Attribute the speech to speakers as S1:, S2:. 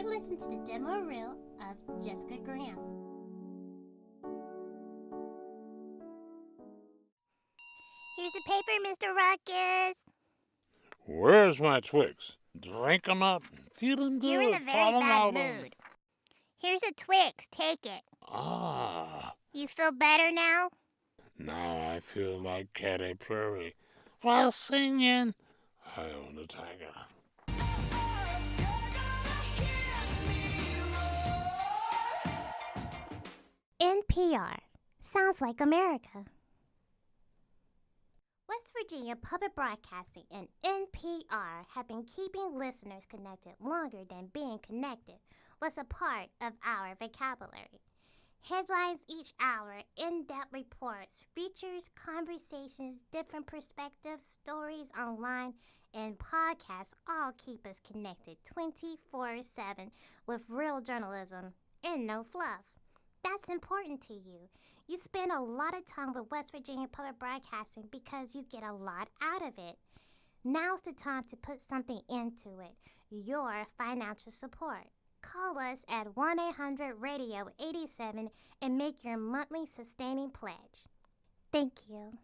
S1: listen to the demo reel of Jessica Graham.
S2: Here's a paper, Mr. Ruckus.
S3: Where's my Twix? Drink 'em up, feeling good.
S2: You're in a very bad mood. Here's a Twix. Take it.
S3: Ah.
S2: You feel better now?
S3: Now I feel like Katy Perry while singing "I Own a Tiger."
S1: NPR. Sounds like America. West Virginia Public Broadcasting and NPR have been keeping listeners connected longer than being connected was a part of our vocabulary. Headlines each hour, in-depth reports, features, conversations, different perspectives, stories online, and podcasts all keep us connected 24/7 with real journalism and no fluff. That's important to you. You spend a lot of time with West Virginia Public Broadcasting because you get a lot out of it. Now's the time to put something into it, your financial support. Call us at 1-800-RADIO-87 and make your monthly sustaining pledge. Thank you.